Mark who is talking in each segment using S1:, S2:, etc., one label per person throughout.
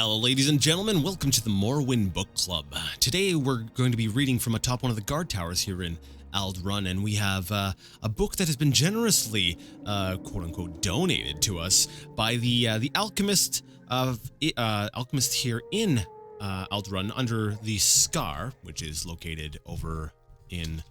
S1: Hello ladies and gentlemen, welcome to the Morrowind Book Club. Today we're going to be reading from atop one of the guard towers here in Aldrun, and we have a book that has been generously, quote-unquote, donated to us by the alchemist here in Aldrun under the Scar, which is located over in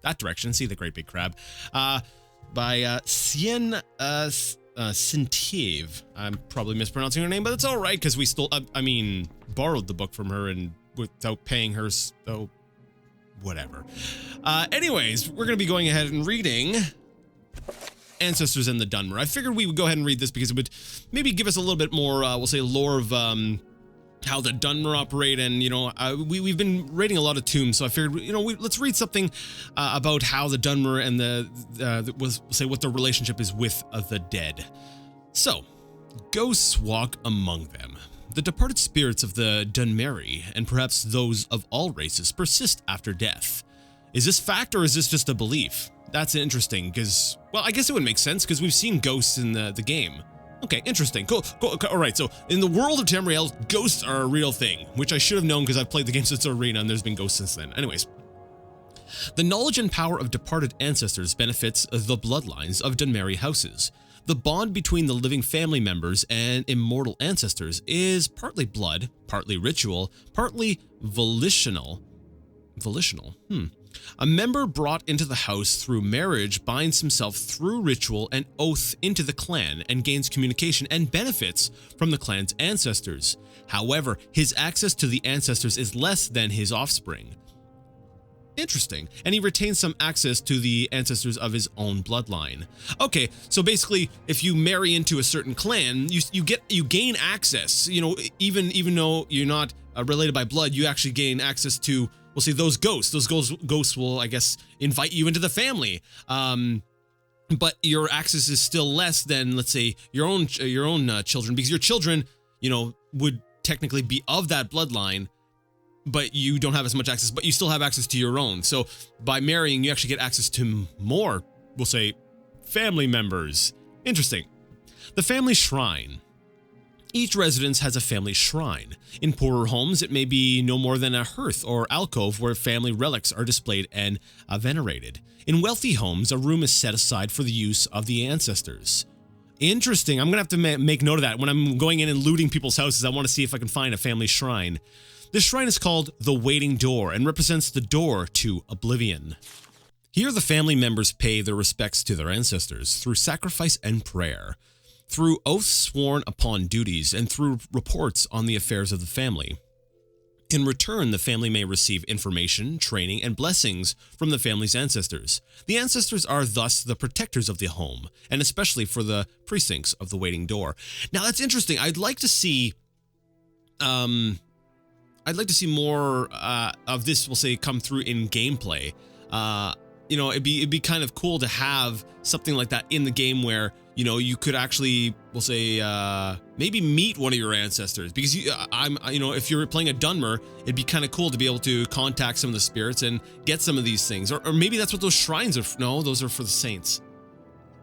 S1: that direction. See the great big crab. By Sien Sintive. I'm probably mispronouncing her name, but it's all right because we still, borrowed the book from her and without paying her, so whatever. Anyways, we're going to be going ahead and reading Ancestors and the Dunmer. I figured we would go ahead and read this because it would maybe give us a little bit more, we'll say, lore of how the Dunmer operate, and we've been raiding a lot of tombs, so I figured let's read something about how the Dunmer and we'll say what their relationship is with the dead. So, ghosts walk among them. The departed spirits of the Dunmeri, and perhaps those of all races, persist after death. Is this fact or is this just a belief? That's interesting because, well, I guess it would make sense because we've seen ghosts in the game. Okay, interesting. Cool. All right, so in the world of Tamriel, ghosts are a real thing, which I should have known because I've played the game since Arena and there's been ghosts since then. Anyways, the knowledge and power of departed ancestors benefits the bloodlines of Dunmeri houses. The bond between the living family members and immortal ancestors is partly blood, partly ritual, partly volitional. A member brought into the house through marriage binds himself through ritual and oath into the clan and gains communication and benefits from the clan's ancestors. However, his access to the ancestors is less than his offspring. Interesting. And he retains some access to the ancestors of his own bloodline. Okay, so basically, if you marry into a certain clan, you gain access. Even though you're not related by blood, you actually gain access to, we'll say, those ghosts. Those ghosts will, I guess, invite you into the family. But your access is still less than, let's say, your own children, because your children, would technically be of that bloodline, but you don't have as much access, but you still have access to your own. So by marrying, you actually get access to more, we'll say, family members. Interesting. The family shrine. Each residence has a family shrine. In poorer homes, it may be no more than a hearth or alcove where family relics are displayed and venerated. In wealthy homes, a room is set aside for the use of the ancestors. Interesting. I'm going to have to make note of that. When I'm going in and looting people's houses, I want to see if I can find a family shrine. This shrine is called the Waiting Door and represents the door to Oblivion. Here, the family members pay their respects to their ancestors through sacrifice and prayer, through oaths sworn upon duties, and through reports on the affairs of the family. In return, the family may receive information, training, and blessings from the family's ancestors. The ancestors are thus the protectors of the home, and especially for the precincts of the Waiting Door. Now, that's interesting. I'd like to see more of this, we'll say, come through in gameplay. It'd be kind of cool to have something like that in the game where, you could actually, we'll say, maybe meet one of your ancestors, because if you're playing a Dunmer, it'd be kind of cool to be able to contact some of the spirits and get some of these things, or maybe that's what those shrines are. No, those are for the saints.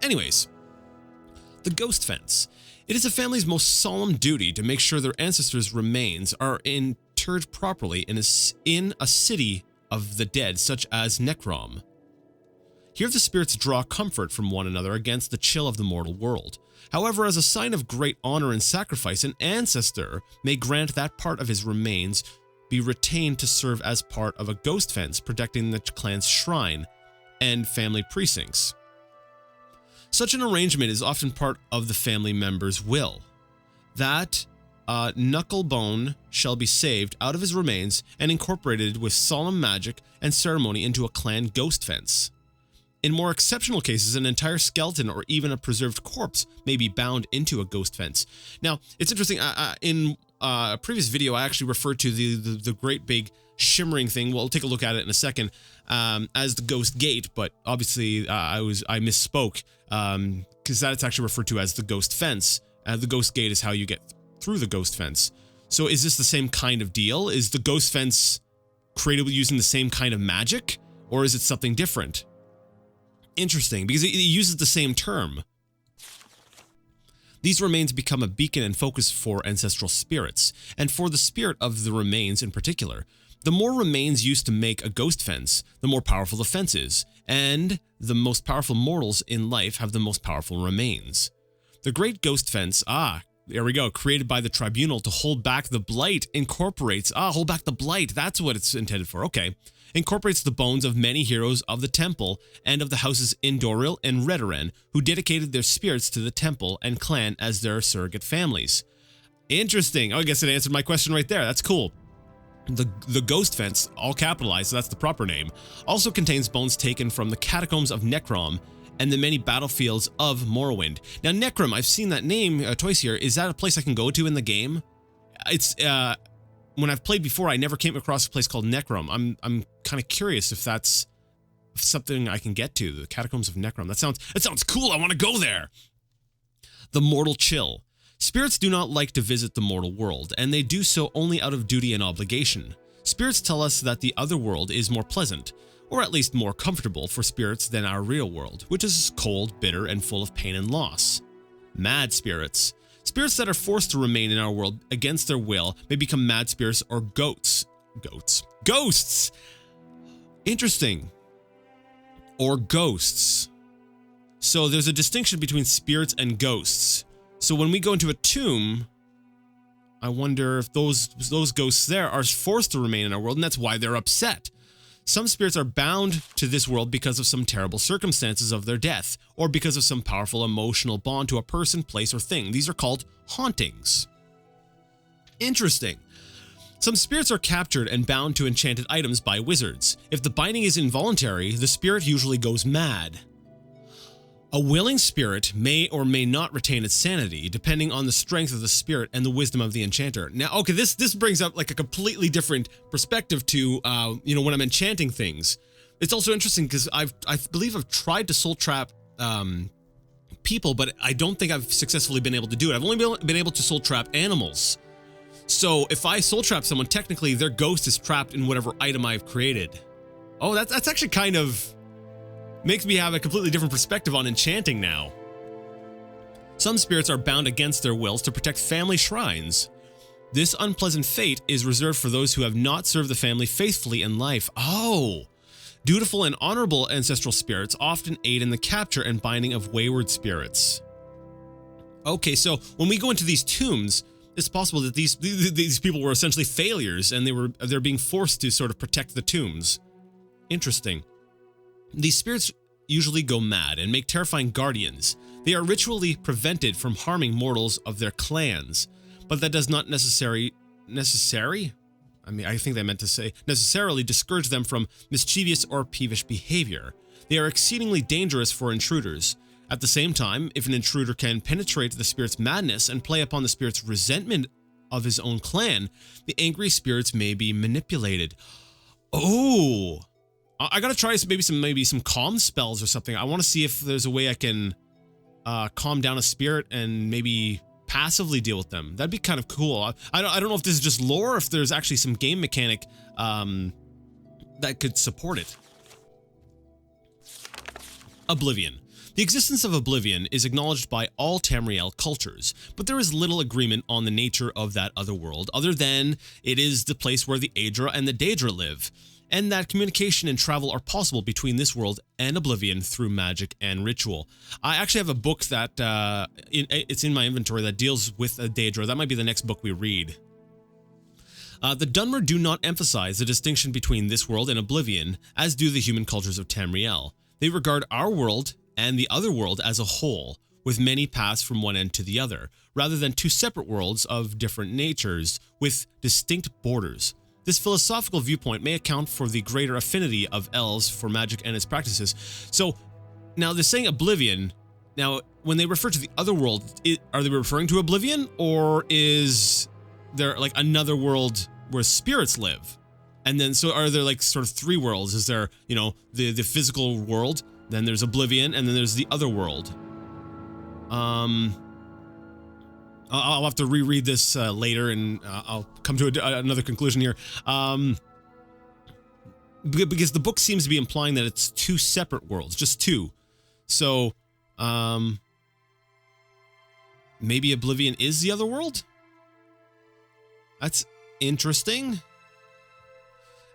S1: Anyways, the Ghost Fence. It is a family's most solemn duty to make sure their ancestors' remains are interred properly in a city of the dead, such as Necrom. Here the spirits draw comfort from one another against the chill of the mortal world. However, as a sign of great honor and sacrifice, an ancestor may grant that part of his remains be retained to serve as part of a ghost fence protecting the clan's shrine and family precincts. Such an arrangement is often part of the family member's will, that Knucklebone shall be saved out of his remains and incorporated with solemn magic and ceremony into a clan ghost fence. In more exceptional cases, an entire skeleton or even a preserved corpse may be bound into a ghost fence. Now, it's interesting, in a previous video, I actually referred to the great big shimmering thing. We'll take a look at it in a second, as the ghost gate, but obviously I misspoke, because that's actually referred to as the ghost fence. The ghost gate is how you get through the ghost fence. So is this the same kind of deal? Is the ghost fence created using the same kind of magic, or is it something different? Interesting, because it uses the same term. These remains become a beacon and focus for ancestral spirits, and for the spirit of the remains in particular. The more remains used to make a ghost fence, the more powerful the fence is, and the most powerful mortals in life have the most powerful remains. The Great Ghost Fence, there we go, created by the tribunal to hold back the blight, incorporates, hold back the blight, that's what it's intended for, okay. Incorporates the bones of many heroes of the temple and of the houses Indoril and Redoran, who dedicated their spirits to the temple and clan as their surrogate families. Interesting. I guess it answered my question right there. That's cool. The Ghost Fence, all capitalized, so that's the proper name, also contains bones taken from the catacombs of Necrom and the many battlefields of Morrowind. Now, Necrom, I've seen that name twice here. Is that a place I can go to in the game? It's when I've played before, I never came across a place called Necrom. I'm kind of curious if that's something I can get to. The catacombs of Necrom. That sounds cool. I want to go there. The Mortal Chill. Spirits do not like to visit the mortal world, and they do so only out of duty and obligation. Spirits tell us that the other world is more pleasant, or at least more comfortable for spirits than our real world, which is cold, bitter, and full of pain and loss. Mad spirits. Spirits that are forced to remain in our world against their will may become mad spirits or ghosts. Interesting. Or ghosts. So there's a distinction between spirits and ghosts. So when we go into a tomb, I wonder if those ghosts there are forced to remain in our world, and that's why they're upset. Some spirits are bound to this world because of some terrible circumstances of their death, or because of some powerful emotional bond to a person, place, or thing. These are called hauntings. Interesting. Some spirits are captured and bound to enchanted items by wizards. If the binding is involuntary, the spirit usually goes mad. A willing spirit may or may not retain its sanity, depending on the strength of the spirit and the wisdom of the enchanter. Now, okay, this brings up like a completely different perspective to, when I'm enchanting things. It's also interesting because I believe I've tried to soul trap people, but I don't think I've successfully been able to do it. I've only been able to soul trap animals. So if I soul trap someone, technically their ghost is trapped in whatever item I've created. Oh, that's actually kind of makes me have a completely different perspective on enchanting now. Some spirits are bound against their wills to protect family shrines. This unpleasant fate is reserved for those who have not served the family faithfully in life. Oh! Dutiful and honorable ancestral spirits often aid in the capture and binding of wayward spirits. Okay, so when we go into these tombs, it's possible that these people were essentially failures and they're being forced to sort of protect the tombs. Interesting. These spirits usually go mad and make terrifying guardians. They are ritually prevented from harming mortals of their clans, but that does not necessarily discourage them from mischievous or peevish behavior. They are exceedingly dangerous for intruders. At the same time, if an intruder can penetrate the spirit's madness and play upon the spirit's resentment of his own clan, the angry spirits may be manipulated. Oh! I gotta try maybe some calm spells or something. I want to see if there's a way I can calm down a spirit and maybe passively deal with them. That'd be kind of cool. I don't know if this is just lore or if there's actually some game mechanic that could support it. Oblivion. The existence of Oblivion is acknowledged by all Tamriel cultures, but there is little agreement on the nature of that other world, other than it is the place where the Aedra and the Daedra live, and that communication and travel are possible between this world and Oblivion through magic and ritual. I actually have a book that, it's in my inventory that deals with a Daedra. That might be the next book we read. The Dunmer do not emphasize the distinction between this world and Oblivion, as do the human cultures of Tamriel. They regard our world and the other world as a whole, with many paths from one end to the other, rather than two separate worlds of different natures with distinct borders. This philosophical viewpoint may account for the greater affinity of elves for magic and its practices. So, now they're saying Oblivion. Now, when they refer to the other world, are they referring to Oblivion, or is there like another world where spirits live? And then, so are there like sort of three worlds? Is there, the physical world, then there's Oblivion, and then there's the other world? I'll have to reread this later, and I'll come to another conclusion here. Because the book seems to be implying that it's two separate worlds, just two. So, maybe Oblivion is the other world? That's interesting.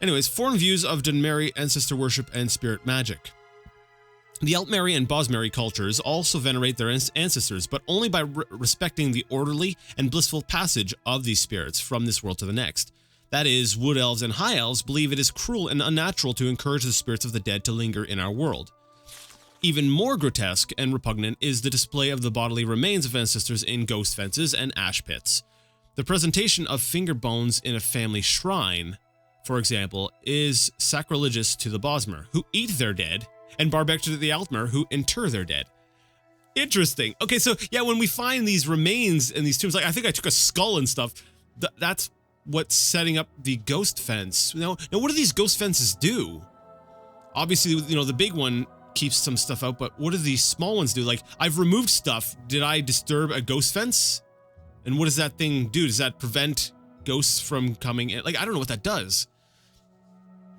S1: Anyways, foreign views of Dunmer ancestor worship and spirit magic. The Altmeri and Bosmeri cultures also venerate their ancestors, but only by respecting the orderly and blissful passage of these spirits from this world to the next. That is, Wood Elves and High Elves believe it is cruel and unnatural to encourage the spirits of the dead to linger in our world. Even more grotesque and repugnant is the display of the bodily remains of ancestors in ghost fences and ash pits. The presentation of finger bones in a family shrine, for example, is sacrilegious to the Bosmer, who eat their dead, and barbaric to the Altmer, who inter their dead. Interesting. Okay, so yeah, when we find these remains in these tombs, like I think I took a skull and stuff, that's what's setting up the ghost fence. Now, what do these ghost fences do? Obviously, you know, the big one keeps some stuff out, but what do these small ones do? Like, I've removed stuff. Did I disturb a ghost fence? And what does that thing do? Does that prevent ghosts from coming in? Like, I don't know what that does.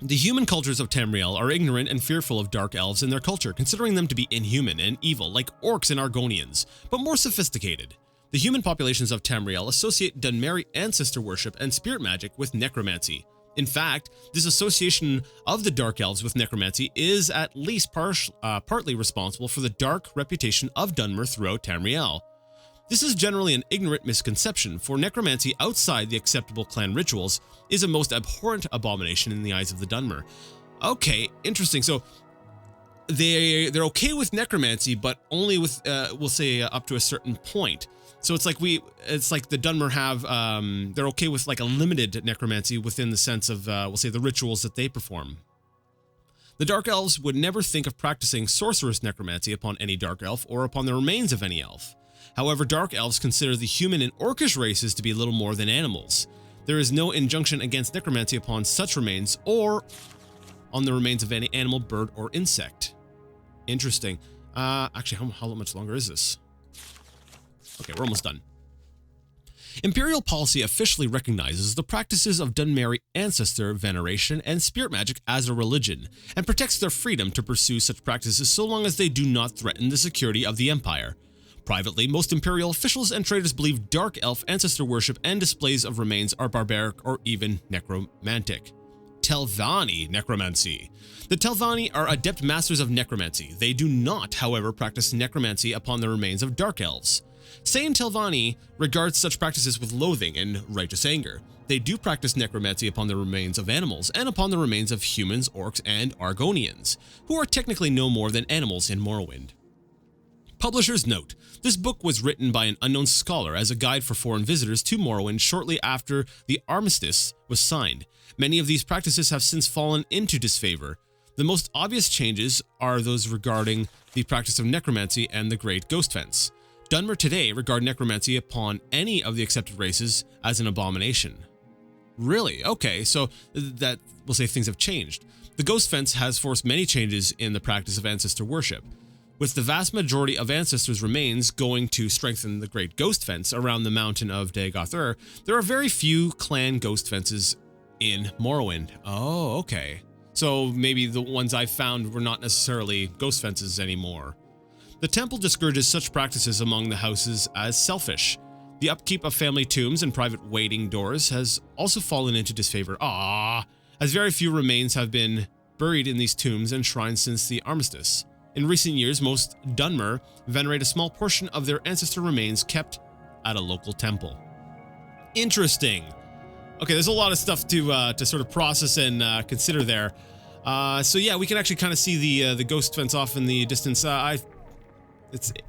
S1: The human cultures of Tamriel are ignorant and fearful of dark elves and their culture, considering them to be inhuman and evil, like orcs and Argonians, but more sophisticated. The human populations of Tamriel associate Dunmer ancestor worship and spirit magic with necromancy. In fact, this association of the dark elves with necromancy is at least partly responsible for the dark reputation of Dunmer throughout Tamriel. This is generally an ignorant misconception, for necromancy outside the acceptable clan rituals is a most abhorrent abomination in the eyes of the Dunmer. Okay, interesting. So they're okay with necromancy, but only with, we'll say, up to a certain point. So it's like the Dunmer have, they're okay with like a limited necromancy within the sense of, we'll say, the rituals that they perform. The Dark Elves would never think of practicing sorcerous necromancy upon any Dark Elf or upon the remains of any elf. However, Dark Elves consider the human and orcish races to be little more than animals. There is no injunction against necromancy upon such remains or on the remains of any animal, bird, or insect. Interesting. Actually, how much longer is this? Okay, we're almost done. Imperial policy officially recognizes the practices of Dunmer ancestor veneration and spirit magic as a religion, and protects their freedom to pursue such practices so long as they do not threaten the security of the Empire. Privately, most Imperial officials and traders believe Dark Elf ancestor worship and displays of remains are barbaric or even necromantic. Telvanni necromancy. The Telvanni are adept masters of necromancy. They do not, however, practice necromancy upon the remains of Dark Elves. Same Telvanni regards such practices with loathing and righteous anger. They do practice necromancy upon the remains of animals and upon the remains of humans, orcs, and Argonians, who are technically no more than animals in Morrowind. Publisher's note: this book was written by an unknown scholar as a guide for foreign visitors to Morrowind shortly after the armistice was signed. Many of these practices have since fallen into disfavor. The most obvious changes are those regarding the practice of necromancy and the Great Ghost Fence. Dunmer today regard necromancy upon any of the accepted races as an abomination. Really? Okay, so that, we'll say, things have changed. The Ghost Fence has forced many changes in the practice of ancestor worship. With the vast majority of ancestors' remains going to strengthen the Great Ghost Fence around the mountain of Dagoth-Ur, there are very few clan ghost fences in Morrowind. Oh, okay. So maybe the ones I found were not necessarily ghost fences anymore. The temple discourages such practices among the houses as selfish. The upkeep of family tombs and private waiting doors has also fallen into disfavor. As very few remains have been buried in these tombs and shrines since the armistice. In recent years, most Dunmer venerate a small portion of their ancestor remains kept at a local temple. Interesting. Okay, there's a lot of stuff to sort of process and consider there. So yeah, we can actually kind of see the ghost fence off in the distance.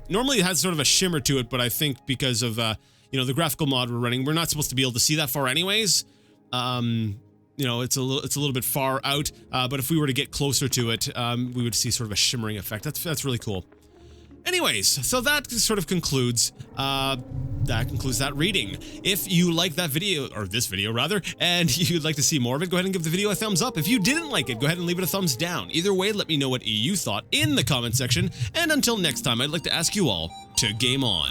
S1: Normally it has sort of a shimmer to it, but I think because of the graphical mod we're running, we're not supposed to be able to see that far anyways. It's a little bit far out, but if we were to get closer to it, we would see sort of a shimmering effect. That's really cool. Anyways, so that sort of concludes that reading. If you like that video, or this video rather, and you'd like to see more of it, go ahead and give the video a thumbs up. If you didn't like it, go ahead and leave it a thumbs down. Either way, let me know what you thought in the comment section, and until next time, I'd like to ask you all to game on.